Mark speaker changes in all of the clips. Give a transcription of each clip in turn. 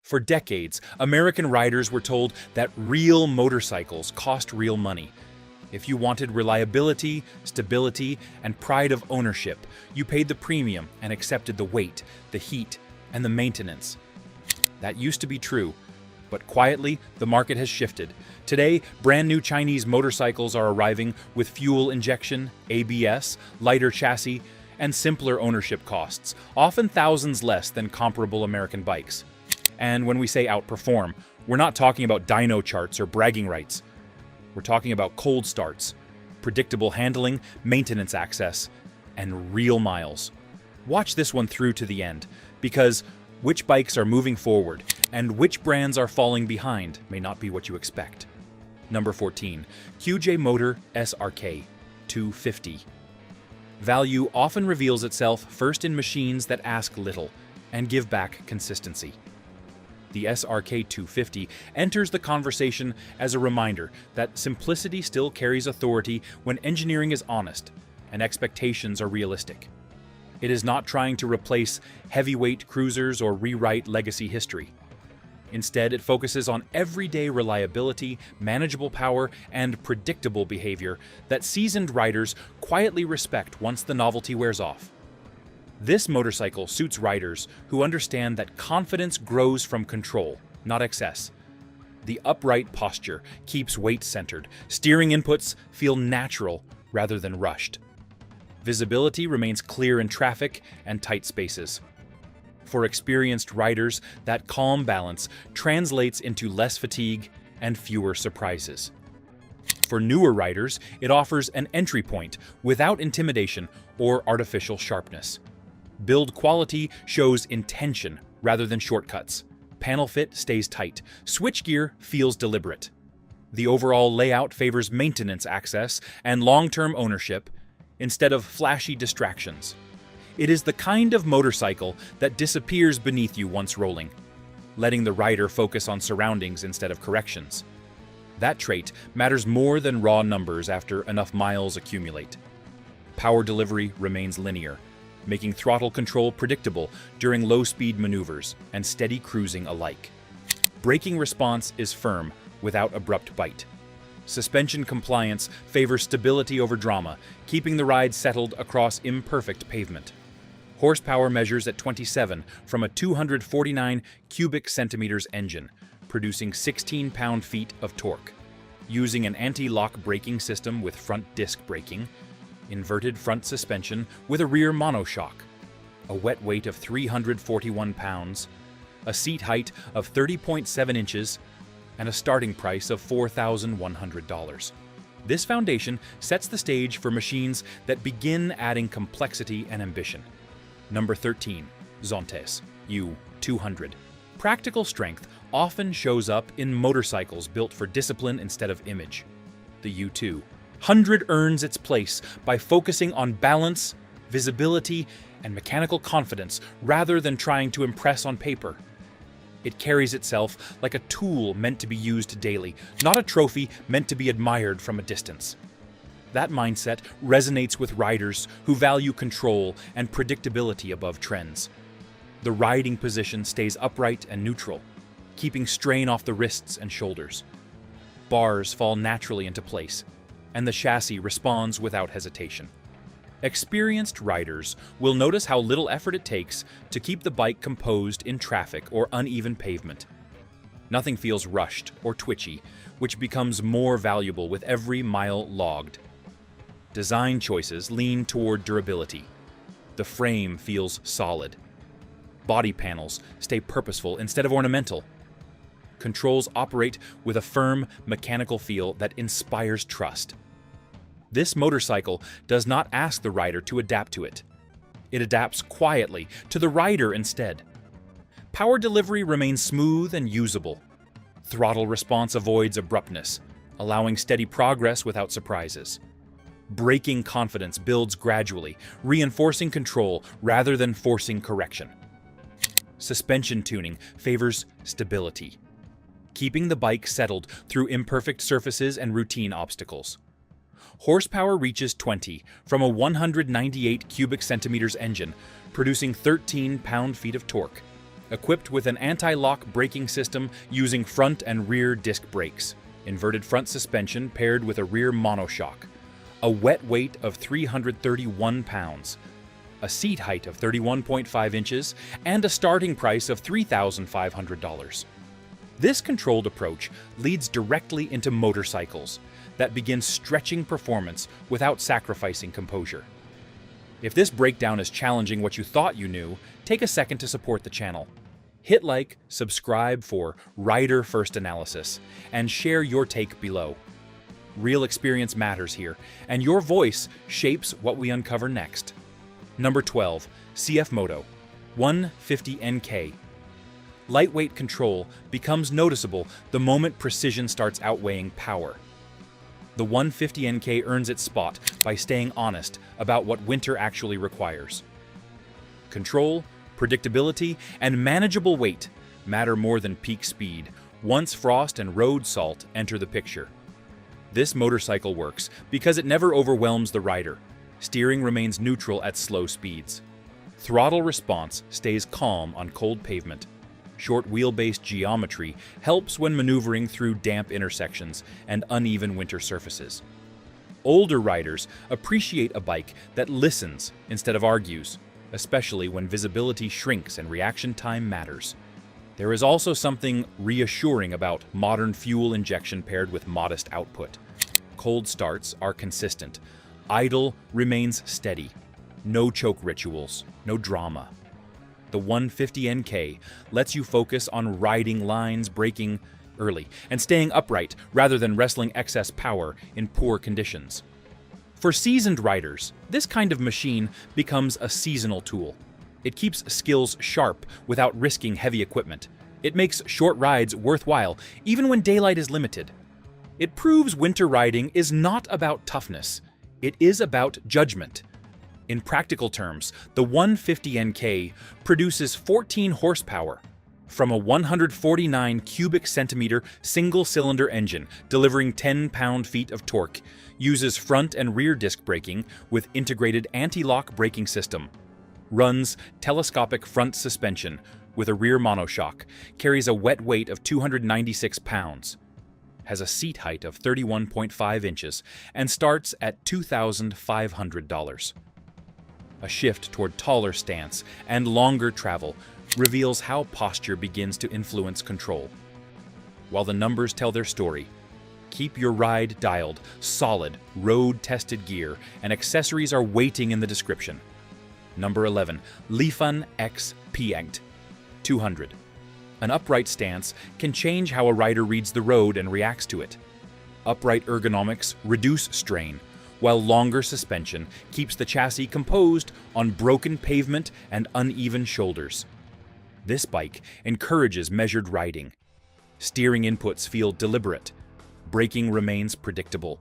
Speaker 1: For decades, American riders were told that real motorcycles cost real money. If you wanted reliability, stability, and pride of ownership, you paid the premium and accepted the weight, the heat, and the maintenance. That used to be true, but quietly, the market has shifted. Today, brand new Chinese motorcycles are arriving with fuel injection, ABS, lighter chassis, and simpler ownership costs, often thousands less than comparable American bikes. And when we say outperform, we're not talking about dyno charts or bragging rights. We're talking about cold starts, predictable handling, maintenance access, and real miles. Watch this one through to the end, because which bikes are moving forward and which brands are falling behind may not be what you expect. Number 14, QJ Motor SRK 250. Value often reveals itself first in machines that ask little and give back consistency. The SRK 250 enters the conversation as a reminder that simplicity still carries authority when engineering is honest and expectations are realistic. It is not trying to replace heavyweight cruisers or rewrite legacy history. Instead, it focuses on everyday reliability, manageable power, and predictable behavior that seasoned riders quietly respect once the novelty wears off. This motorcycle suits riders who understand that confidence grows from control, not excess. The upright posture keeps weight centered. Steering inputs feel natural rather than rushed. Visibility remains clear in traffic and tight spaces. For experienced riders, that calm balance translates into less fatigue and fewer surprises. For newer riders, it offers an entry point without intimidation or artificial sharpness. Build quality shows intention rather than shortcuts. Panel fit stays tight. Switchgear feels deliberate. The overall layout favors maintenance access and long-term ownership instead of flashy distractions. It is the kind of motorcycle that disappears beneath you once rolling, letting the rider focus on surroundings instead of corrections. That trait matters more than raw numbers after enough miles accumulate. Power delivery remains linear, making throttle control predictable during low-speed maneuvers and steady cruising alike. Braking response is firm, without abrupt bite. Suspension compliance favors stability over drama, keeping the ride settled across imperfect pavement. Horsepower measures at 27 from a 249 cubic centimeters engine, producing 16 pound-feet of torque. Using an anti-lock braking system with front disc braking, inverted front suspension with a rear monoshock, a wet weight of 341 pounds, a seat height of 30.7 inches, and a starting price of $4,100. This foundation sets the stage for machines that begin adding complexity and ambition. Number 13, Zontes U200. Practical strength often shows up in motorcycles built for discipline instead of image. The U200 earns its place by focusing on balance, visibility, and mechanical confidence rather than trying to impress on paper. It carries itself like a tool meant to be used daily, not a trophy meant to be admired from a distance. That mindset resonates with riders who value control and predictability above trends. The riding position stays upright and neutral, keeping strain off the wrists and shoulders. Bars fall naturally into place, and the chassis responds without hesitation. Experienced riders will notice how little effort it takes to keep the bike composed in traffic or uneven pavement. Nothing feels rushed or twitchy, which becomes more valuable with every mile logged. Design choices lean toward durability. The frame feels solid. Body panels stay purposeful instead of ornamental. Controls operate with a firm, mechanical feel that inspires trust. This motorcycle does not ask the rider to adapt to it. It adapts quietly to the rider instead. Power delivery remains smooth and usable. Throttle response avoids abruptness, allowing steady progress without surprises. Braking confidence builds gradually, reinforcing control rather than forcing correction. Suspension tuning favors stability, keeping the bike settled through imperfect surfaces and routine obstacles. Horsepower reaches 20 from a 198 cubic centimeters engine, producing 13 pound-feet of torque. Equipped with an anti-lock braking system using front and rear disc brakes, inverted front suspension paired with a rear monoshock, a wet weight of 331 pounds, a seat height of 31.5 inches, and a starting price of $3,500. This controlled approach leads directly into motorcycles that begin stretching performance without sacrificing composure. If this breakdown is challenging what you thought you knew, take a second to support the channel. Hit like, subscribe for Rider First Analysis, and share your take below. Real experience matters here, and your voice shapes what we uncover next. Number 12. CF Moto 150NK. Lightweight control becomes noticeable the moment precision starts outweighing power. The 150NK earns its spot by staying honest about what winter actually requires. Control, predictability, and manageable weight matter more than peak speed once frost and road salt enter the picture. This motorcycle works because it never overwhelms the rider. Steering remains neutral at slow speeds. Throttle response stays calm on cold pavement. Short wheelbase geometry helps when maneuvering through damp intersections and uneven winter surfaces. Older riders appreciate a bike that listens instead of argues, especially when visibility shrinks and reaction time matters. There is also something reassuring about modern fuel injection paired with modest output. Cold starts are consistent. Idle remains steady. No choke rituals, no drama. The 150NK lets you focus on riding lines, braking early, and staying upright rather than wrestling excess power in poor conditions. For seasoned riders, this kind of machine becomes a seasonal tool. It keeps skills sharp without risking heavy equipment. It makes short rides worthwhile, even when daylight is limited. It proves winter riding is not about toughness. It is about judgment. In practical terms, the 150NK produces 14 horsepower from a 149 cubic centimeter single-cylinder engine delivering 10 pound-feet of torque, uses front and rear disc braking with integrated anti-lock braking system, runs telescopic front suspension with a rear monoshock, carries a wet weight of 296 pounds, has a seat height of 31.5 inches, and starts at $2,500. A shift toward taller stance and longer travel reveals how posture begins to influence control. While the numbers tell their story, keep your ride dialed, solid, road-tested gear, and accessories are waiting in the description. Number 11. Lifan X Piangt 200. An upright stance can change how a rider reads the road and reacts to it. Upright ergonomics reduce strain, while longer suspension keeps the chassis composed on broken pavement and uneven shoulders. This bike encourages measured riding. Steering inputs feel deliberate. Braking remains predictable.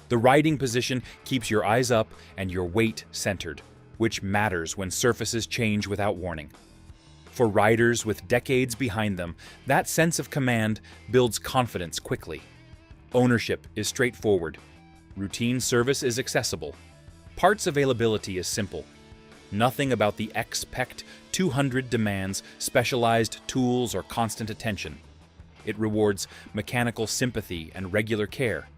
Speaker 1: The riding position keeps your eyes up and your weight centered, which matters when surfaces change without warning. For riders with decades behind them, that sense of command builds confidence quickly. Ownership is straightforward. Routine service is accessible. Parts availability is simple. Nothing about the X-Pect 200 demands specialized tools or constant attention. It rewards mechanical sympathy and regular care.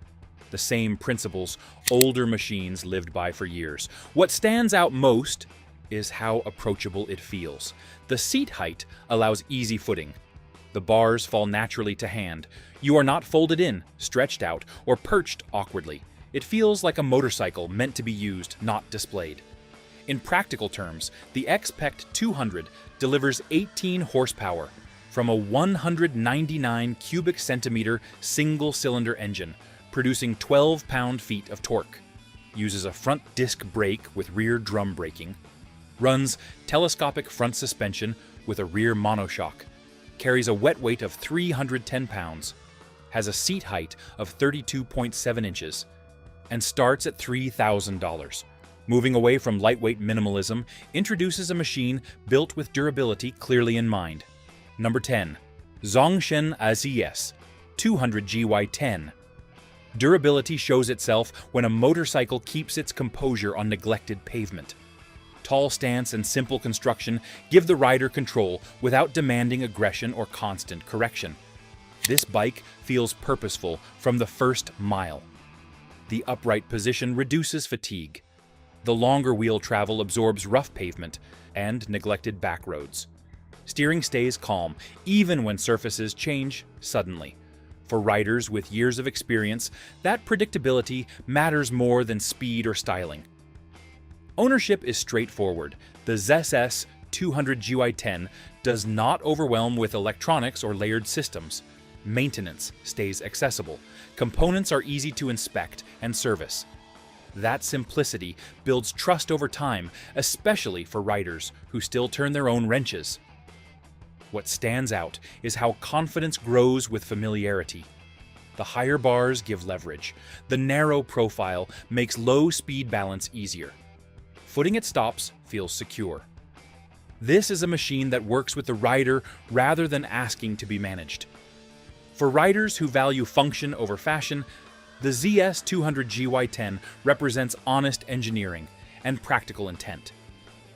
Speaker 1: The same principles older machines lived by for years. What stands out most is how approachable it feels. The seat height allows easy footing. The bars fall naturally to hand. You are not folded in, stretched out, or perched awkwardly. It feels like a motorcycle meant to be used, not displayed. In practical terms, the X-Pect 200 delivers 18 horsepower from a 199 cubic centimeter single-cylinder engine, producing 12 pound-feet of torque, uses a front disc brake with rear drum braking, runs telescopic front suspension with a rear monoshock, carries a wet weight of 310 pounds, has a seat height of 32.7 inches, and starts at $3,000. Moving away from lightweight minimalism introduces a machine built with durability clearly in mind. Number 10. Zongshen AZS 200 GY10. Durability shows itself when a motorcycle keeps its composure on neglected pavement. Tall stance and simple construction give the rider control without demanding aggression or constant correction. This bike feels purposeful from the first mile. The upright position reduces fatigue. The longer wheel travel absorbs rough pavement and neglected back roads. Steering stays calm, even when surfaces change suddenly. For riders with years of experience, that predictability matters more than speed or styling. Ownership is straightforward. The ZS 200 GY10 does not overwhelm with electronics or layered systems. Maintenance stays accessible. Components are easy to inspect and service. That simplicity builds trust over time, especially for riders who still turn their own wrenches. What stands out is how confidence grows with familiarity. The higher bars give leverage. The narrow profile makes low speed balance easier. Footing at stops feels secure. This is a machine that works with the rider rather than asking to be managed. For riders who value function over fashion, the ZS 200 GY10 represents honest engineering and practical intent.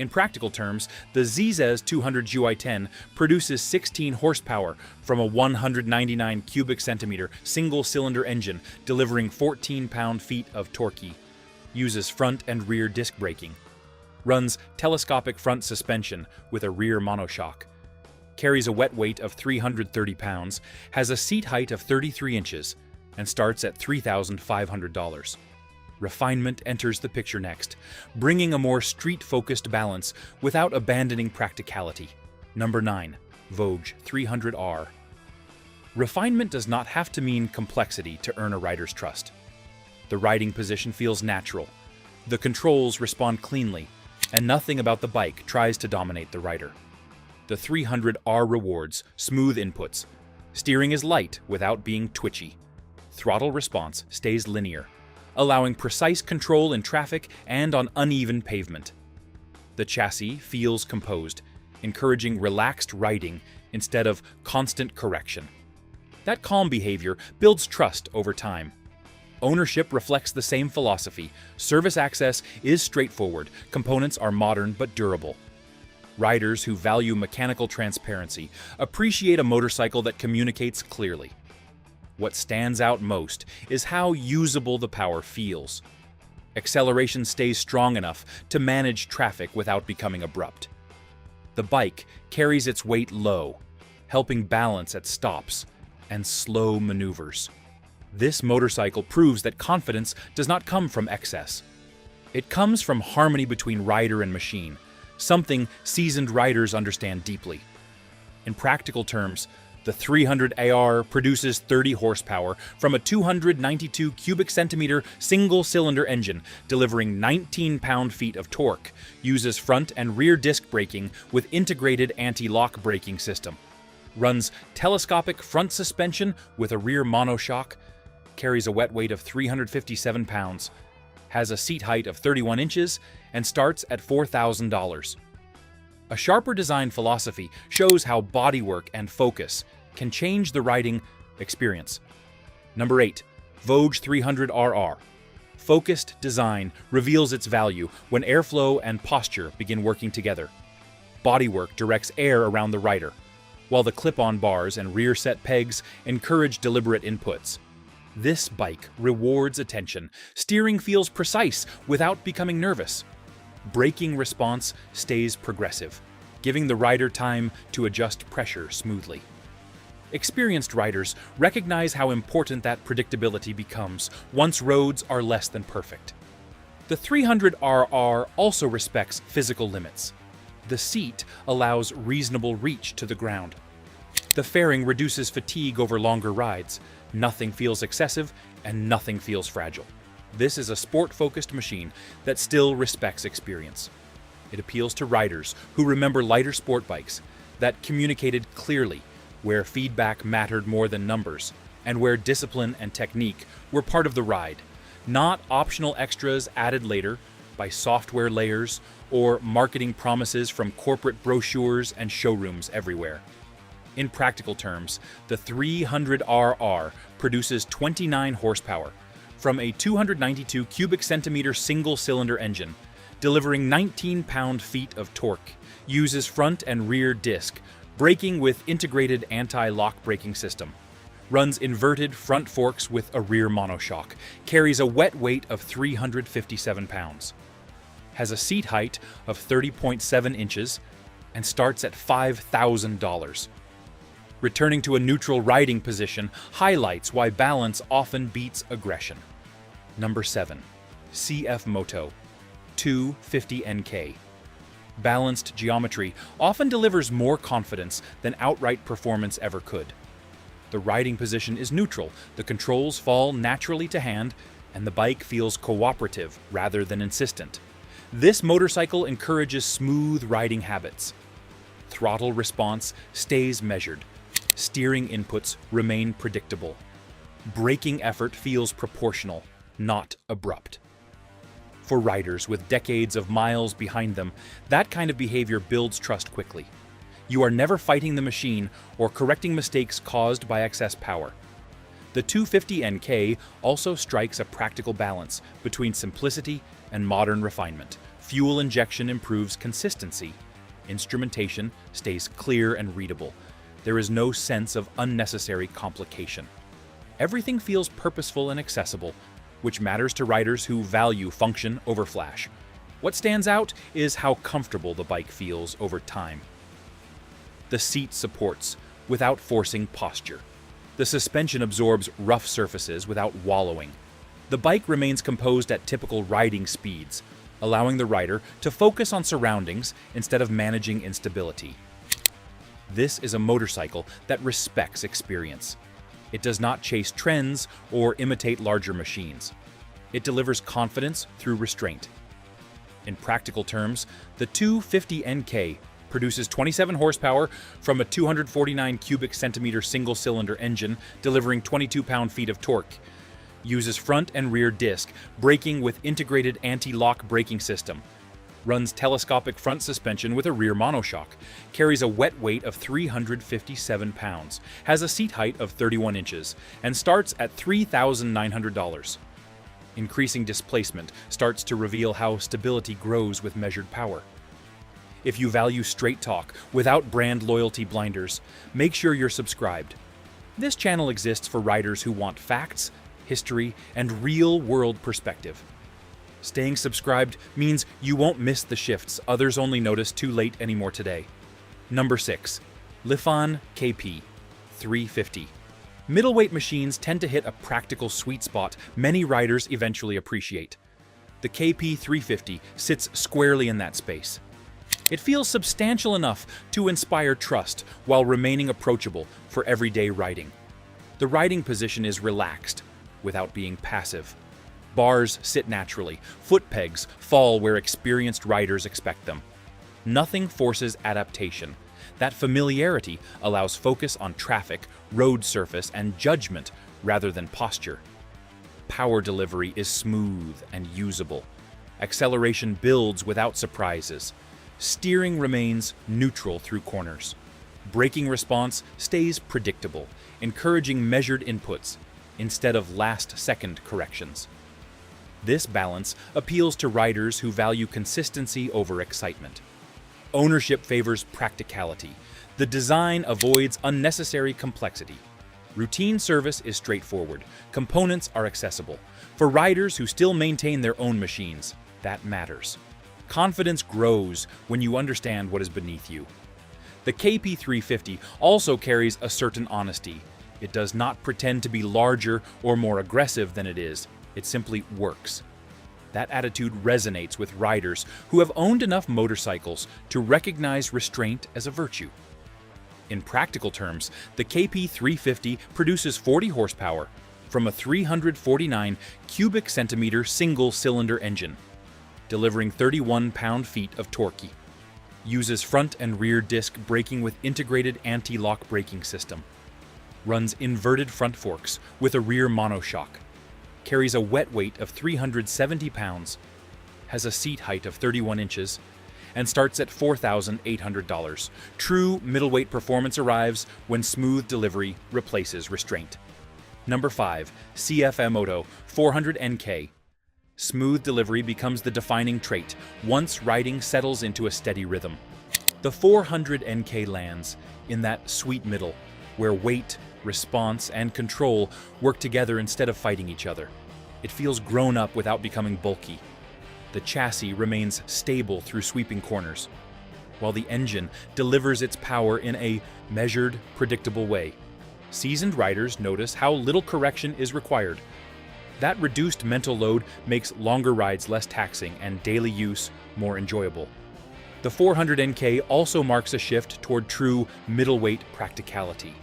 Speaker 1: In practical terms, the ZS 200 GY10 produces 16 horsepower from a 199 cubic centimeter single-cylinder engine delivering 14 pound-feet of torque, uses front and rear disc braking, runs telescopic front suspension with a rear monoshock, carries a wet weight of 330 pounds, has a seat height of 33 inches, and starts at $3,500. Refinement enters the picture next, bringing a more street-focused balance without abandoning practicality. Number 9. Vogue 300R. Refinement does not have to mean complexity to earn a rider's trust. The riding position feels natural. The controls respond cleanly, and nothing about the bike tries to dominate the rider. The 300R rewards smooth inputs. Steering is light without being twitchy. Throttle response stays linear, allowing precise control in traffic and on uneven pavement. The chassis feels composed, encouraging relaxed riding instead of constant correction. That calm behavior builds trust over time. Ownership reflects the same philosophy. Service access is straightforward. Components are modern but durable. Riders who value mechanical transparency appreciate a motorcycle that communicates clearly. What stands out most is how usable the power feels. Acceleration stays strong enough to manage traffic without becoming abrupt. The bike carries its weight low, helping balance at stops and slow maneuvers. This motorcycle proves that confidence does not come from excess. It comes from harmony between rider and machine, something seasoned riders understand deeply. In practical terms, the 300AR produces 30 horsepower from a 292 cubic centimeter single-cylinder engine, delivering 19 pound-feet of torque, uses front and rear disc braking with integrated anti-lock braking system, runs telescopic front suspension with a rear monoshock, carries a wet weight of 357 pounds, has a seat height of 31 inches, and starts at $4,000. A sharper design philosophy shows how bodywork and focus can change the riding experience. Number 8. Vogue 300RR. Focused design reveals its value when airflow and posture begin working together. Bodywork directs air around the rider, while the clip-on bars and rear set pegs encourage deliberate inputs. This bike rewards attention. Steering feels precise without becoming nervous. Braking response stays progressive, giving the rider time to adjust pressure smoothly. Experienced riders recognize how important that predictability becomes once roads are less than perfect. The 300RR also respects physical limits. The seat allows reasonable reach to the ground. The fairing reduces fatigue over longer rides. Nothing feels excessive, and nothing feels fragile. This is a sport-focused machine that still respects experience. It appeals to riders who remember lighter sport bikes that communicated clearly, where feedback mattered more than numbers, and where discipline and technique were part of the ride, not optional extras added later by software layers or marketing promises from corporate brochures and showrooms everywhere. In practical terms, the 300RR produces 29 horsepower from a 292 cubic centimeter single-cylinder engine, delivering 19 pound-feet of torque, uses front and rear disc, braking with integrated anti-lock braking system, runs inverted front forks with a rear monoshock, carries a wet weight of 357 pounds, has a seat height of 30.7 inches, and starts at $5,000. Returning to a neutral riding position highlights why balance often beats aggression. Number 7. CF Moto 250NK. Balanced geometry often delivers more confidence than outright performance ever could. The riding position is neutral, the controls fall naturally to hand, and the bike feels cooperative rather than insistent. This motorcycle encourages smooth riding habits. Throttle response stays measured. Steering inputs remain predictable. Braking effort feels proportional, not abrupt. For riders with decades of miles behind them, that kind of behavior builds trust quickly. You are never fighting the machine or correcting mistakes caused by excess power. The 250NK also strikes a practical balance between simplicity and modern refinement. Fuel injection improves consistency. Instrumentation stays clear and readable. There is no sense of unnecessary complication. Everything feels purposeful and accessible, which matters to riders who value function over flash. What stands out is how comfortable the bike feels over time. The seat supports without forcing posture. The suspension absorbs rough surfaces without wallowing. The bike remains composed at typical riding speeds, allowing the rider to focus on surroundings instead of managing instability. This is a motorcycle that respects experience. It does not chase trends or imitate larger machines. It delivers confidence through restraint. In practical terms, the 250NK produces 27 horsepower from a 249 cubic centimeter single-cylinder engine, delivering 22 pound-feet of torque. Uses front and rear disc, braking with integrated anti-lock braking system. Runs telescopic front suspension with a rear monoshock. Carries a wet weight of 357 pounds. Has a seat height of 31 inches. And starts at $3,900. Increasing displacement starts to reveal how stability grows with measured power. If you value straight talk without brand loyalty blinders, make sure you're subscribed. This channel exists for riders who want facts, history, and real-world perspective. Staying subscribed means you won't miss the shifts others only notice too late anymore today. Number 6. Lifan KP 350. Middleweight machines tend to hit a practical sweet spot many riders eventually appreciate. The KP 350 sits squarely in that space. It feels substantial enough to inspire trust while remaining approachable for everyday riding. The riding position is relaxed without being passive. Bars sit naturally. Foot pegs fall where experienced riders expect them. Nothing forces adaptation. That familiarity allows focus on traffic, road surface, and judgment rather than posture. Power delivery is smooth and usable. Acceleration builds without surprises. Steering remains neutral through corners. Braking response stays predictable, encouraging measured inputs instead of last-second corrections. This balance appeals to riders who value consistency over excitement. Ownership favors practicality. The design avoids unnecessary complexity. Routine service is straightforward. Components are accessible. For riders who still maintain their own machines, that matters. Confidence grows when you understand what is beneath you. The KP350 also carries a certain honesty. It does not pretend to be larger or more aggressive than it is. It simply works. That attitude resonates with riders who have owned enough motorcycles to recognize restraint as a virtue. In practical terms, the KP350 produces 40 horsepower from a 349 cubic centimeter single-cylinder engine, delivering 31 pound-feet of torque. Uses front and rear disc braking with integrated anti-lock braking system. Runs inverted front forks with a rear monoshock. Carries a wet weight of 370 pounds. Has a seat height of 31 inches. And starts at $4,800. True middleweight performance arrives when smooth delivery replaces restraint. Number 5. CF Moto 400NK. Smooth delivery becomes the defining trait once riding settles into a steady rhythm. The 400 NK lands in that sweet middle, where weight, response, and control work together instead of fighting each other. It feels grown up without becoming bulky. The chassis remains stable through sweeping corners, while the engine delivers its power in a measured, predictable way. Seasoned riders notice how little correction is required. That reduced mental load makes longer rides less taxing and daily use more enjoyable. The 400 NK also marks a shift toward true middleweight practicality.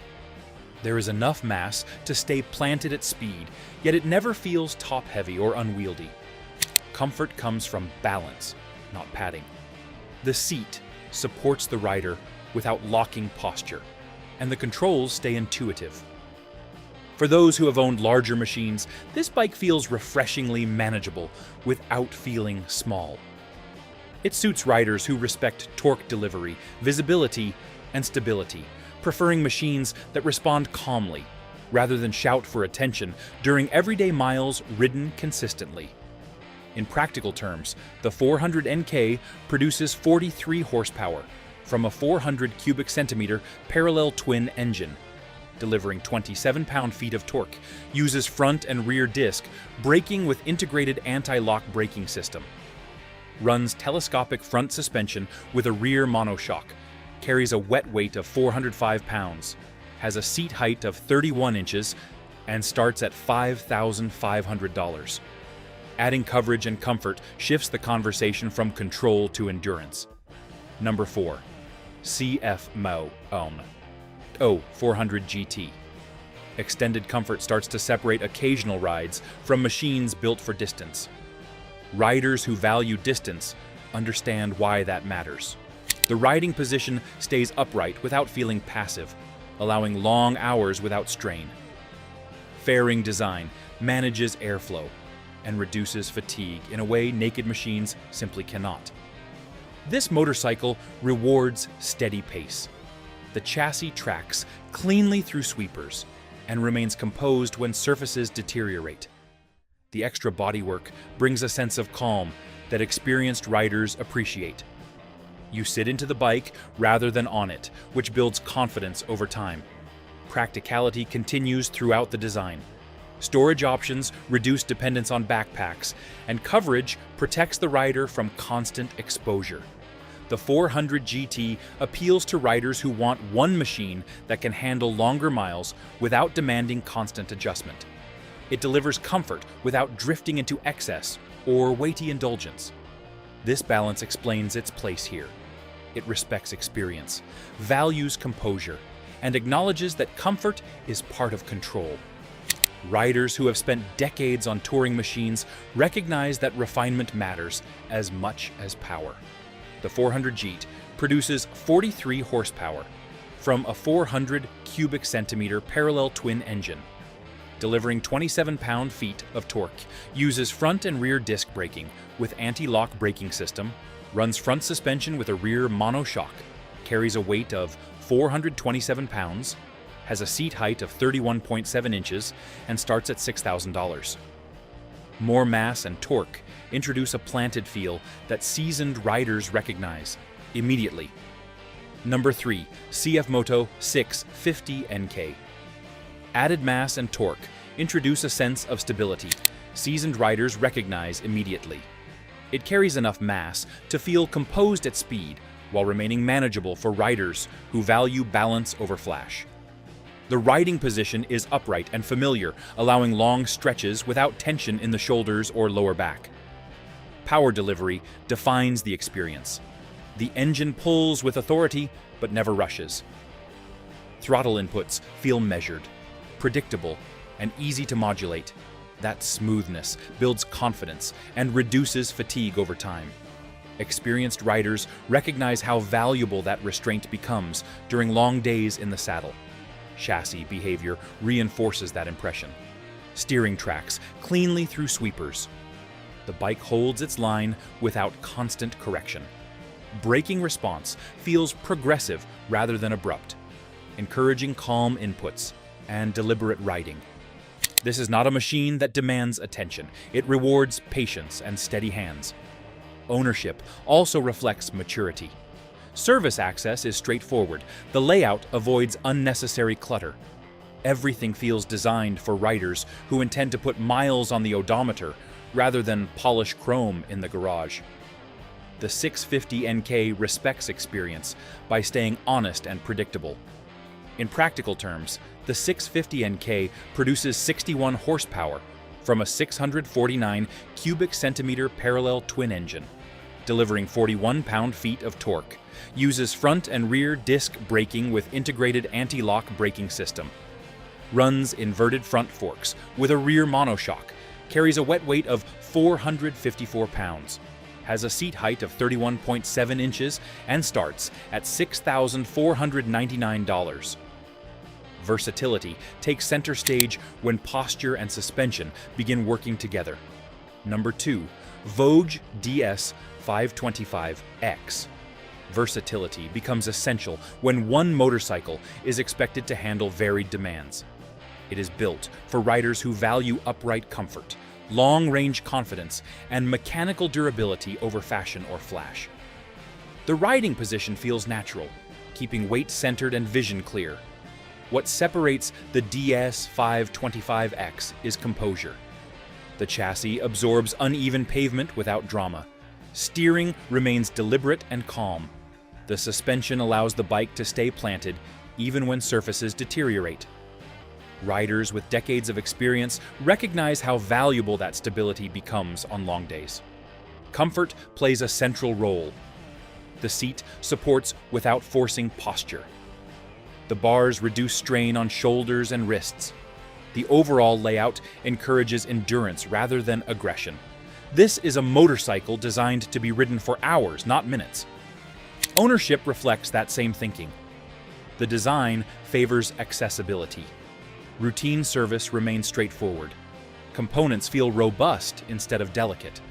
Speaker 1: There is enough mass to stay planted at speed, yet it never feels top-heavy or unwieldy. Comfort comes from balance, not padding. The seat supports the rider without locking posture, and the controls stay intuitive. For those who have owned larger machines, this bike feels refreshingly manageable without feeling small. It suits riders who respect torque delivery, visibility, and stability, preferring machines that respond calmly rather than shout for attention during everyday miles ridden consistently. In practical terms, the 400 NK produces 43 horsepower from a 400 cubic centimeter parallel twin engine, delivering 27 pound-feet of torque, uses front and rear disc, braking with integrated anti-lock braking system, runs telescopic front suspension with a rear monoshock, carries a wet weight of 405 pounds, has a seat height of 31 inches, and starts at $5,500. Adding coverage and comfort shifts the conversation from control to endurance. Number 4. CF Moto 400 GT. Extended comfort starts to separate occasional rides from machines built for distance. Riders who value distance understand why that matters. The riding position stays upright without feeling passive, allowing long hours without strain. Fairing design manages airflow and reduces fatigue in a way naked machines simply cannot. This motorcycle rewards steady pace. The chassis tracks cleanly through sweepers and remains composed when surfaces deteriorate. The extra bodywork brings a sense of calm that experienced riders appreciate. You sit into the bike rather than on it, which builds confidence over time. Practicality continues throughout the design. Storage options reduce dependence on backpacks, and coverage protects the rider from constant exposure. The 400 GT appeals to riders who want one machine that can handle longer miles without demanding constant adjustment. It delivers comfort without drifting into excess or weighty indulgence. This balance explains its place here. It respects experience, values composure, and acknowledges that comfort is part of control. Riders who have spent decades on touring machines recognize that refinement matters as much as power. The 400 GT produces 43 horsepower from a 400 cubic centimeter parallel twin engine, delivering 27 pound-feet of torque, uses front and rear disc braking with anti-lock braking system, runs front suspension with a rear monoshock, carries a weight of 427 pounds, has a seat height of 31.7 inches, and starts at $6,000. More mass and torque introduce a planted feel that seasoned riders recognize immediately. Number 3. CF Moto 650 NK. Added mass and torque introduce a sense of stability seasoned riders recognize immediately. It carries enough mass to feel composed at speed while remaining manageable for riders who value balance over flash. The riding position is upright and familiar, allowing long stretches without tension in the shoulders or lower back. Power delivery defines the experience. The engine pulls with authority, but never rushes. Throttle inputs feel measured, predictable, and easy to modulate. That smoothness builds confidence and reduces fatigue over time. Experienced riders recognize how valuable that restraint becomes during long days in the saddle. Chassis behavior reinforces that impression. Steering tracks cleanly through sweepers. The bike holds its line without constant correction. Braking response feels progressive rather than abrupt, encouraging calm inputs and deliberate riding. This is not a machine that demands attention. It rewards patience and steady hands. Ownership also reflects maturity. Service access is straightforward. The layout avoids unnecessary clutter. Everything feels designed for riders who intend to put miles on the odometer rather than polish chrome in the garage. The 650 NK respects experience by staying honest and predictable. In practical terms, the 650 NK produces 61 horsepower from a 649 cubic centimeter parallel twin engine, delivering 41 pound-feet of torque, uses front and rear disc braking with integrated anti-lock braking system, runs inverted front forks with a rear monoshock, carries a wet weight of 454 pounds, has a seat height of 31.7 inches, and starts at $6,499. Versatility takes center stage when posture and suspension begin working together. Number 2, Vogue DS 525X. Versatility becomes essential when one motorcycle is expected to handle varied demands. It is built for riders who value upright comfort, long-range confidence, and mechanical durability over fashion or flash. The riding position feels natural, keeping weight centered and vision clear. What separates the DS525X is composure. The chassis absorbs uneven pavement without drama. Steering remains deliberate and calm. The suspension allows the bike to stay planted even when surfaces deteriorate. Riders with decades of experience recognize how valuable that stability becomes on long days. Comfort plays a central role. The seat supports without forcing posture. The bars reduce strain on shoulders and wrists. The overall layout encourages endurance rather than aggression. This is a motorcycle designed to be ridden for hours, not minutes. Ownership reflects that same thinking. The design favors accessibility. Routine service remains straightforward. Components feel robust instead of delicate.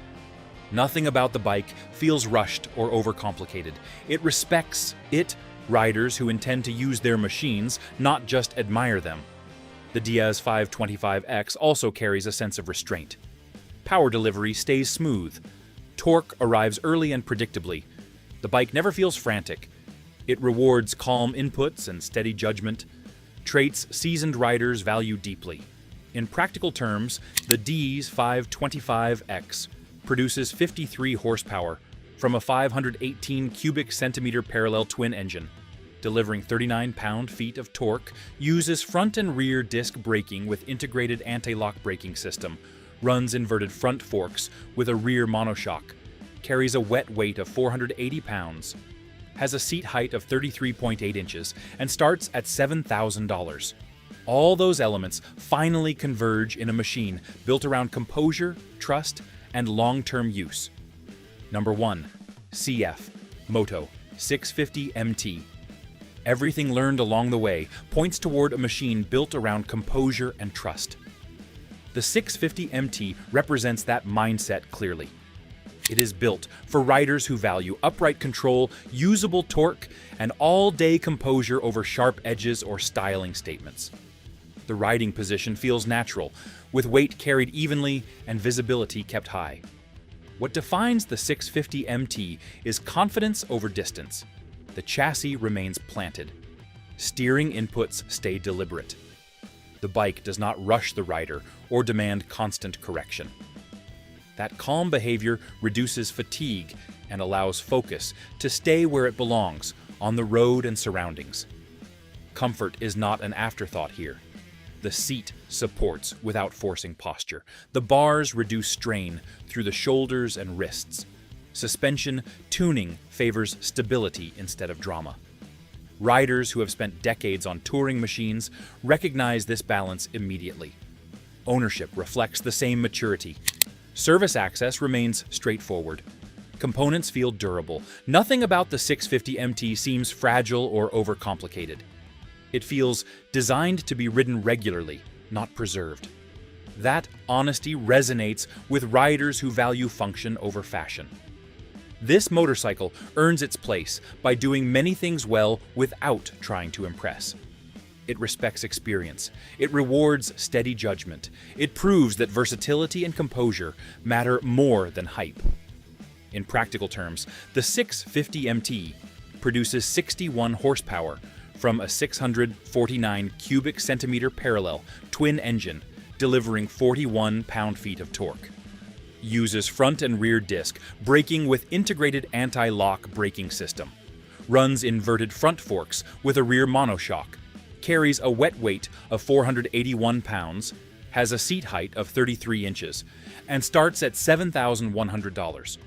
Speaker 1: Nothing about the bike feels rushed or overcomplicated. It respects riders who intend to use their machines, not just admire them. The DS525X also carries a sense of restraint. Power delivery stays smooth. Torque arrives early and predictably. The bike never feels frantic. It rewards calm inputs and steady judgment, traits seasoned riders value deeply. In practical terms, the DS525X produces 53 horsepower from a 518 cubic centimeter parallel twin engine, delivering 39 pound-feet of torque, uses front and rear disc braking with integrated anti-lock braking system, runs inverted front forks with a rear monoshock, carries a wet weight of 480 pounds, has a seat height of 33.8 inches, and starts at $7,000. All those elements finally converge in a machine built around composure, trust, and long-term use. Number 1. CF Moto 650 MT. Everything learned along the way points toward a machine built around composure and trust. The 650 MT represents that mindset clearly. It is built for riders who value upright control, usable torque, and all-day composure over sharp edges or styling statements. The riding position feels natural, with weight carried evenly and visibility kept high. What defines the 650 MT is confidence over distance. The chassis remains planted. Steering inputs stay deliberate. The bike does not rush the rider or demand constant correction. That calm behavior reduces fatigue and allows focus to stay where it belongs, on the road and surroundings. Comfort is not an afterthought here. The seat supports without forcing posture. The bars reduce strain through the shoulders and wrists. Suspension tuning favors stability instead of drama. Riders who have spent decades on touring machines recognize this balance immediately. Ownership reflects the same maturity. Service access remains straightforward. Components feel durable. Nothing about the 650 MT seems fragile or overcomplicated. It feels designed to be ridden regularly, not preserved. That honesty resonates with riders who value function over fashion. This motorcycle earns its place by doing many things well without trying to impress. It respects experience. It rewards steady judgment. It proves that versatility and composure matter more than hype. In practical terms, the 650 MT produces 61 horsepower from a 649 cubic centimeter parallel twin engine, delivering 41 pound-feet of torque. Uses front and rear disc, braking with integrated anti-lock braking system. Runs inverted front forks with a rear monoshock. Carries a wet weight of 481 pounds, has a seat height of 33 inches, and starts at $7,100.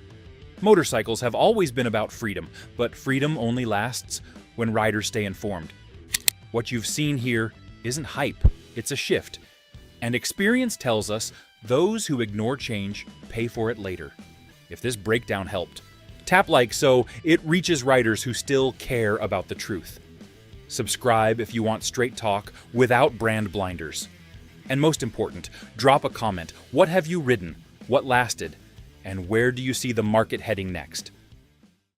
Speaker 1: Motorcycles have always been about freedom, but freedom only lasts when riders stay informed. What you've seen here isn't hype, it's a shift. And experience tells us those who ignore change pay for it later. If this breakdown helped, tap like so it reaches riders who still care about the truth. Subscribe if you want straight talk without brand blinders. And most important, drop a comment. What have you ridden? What lasted? And where do you see the market heading next?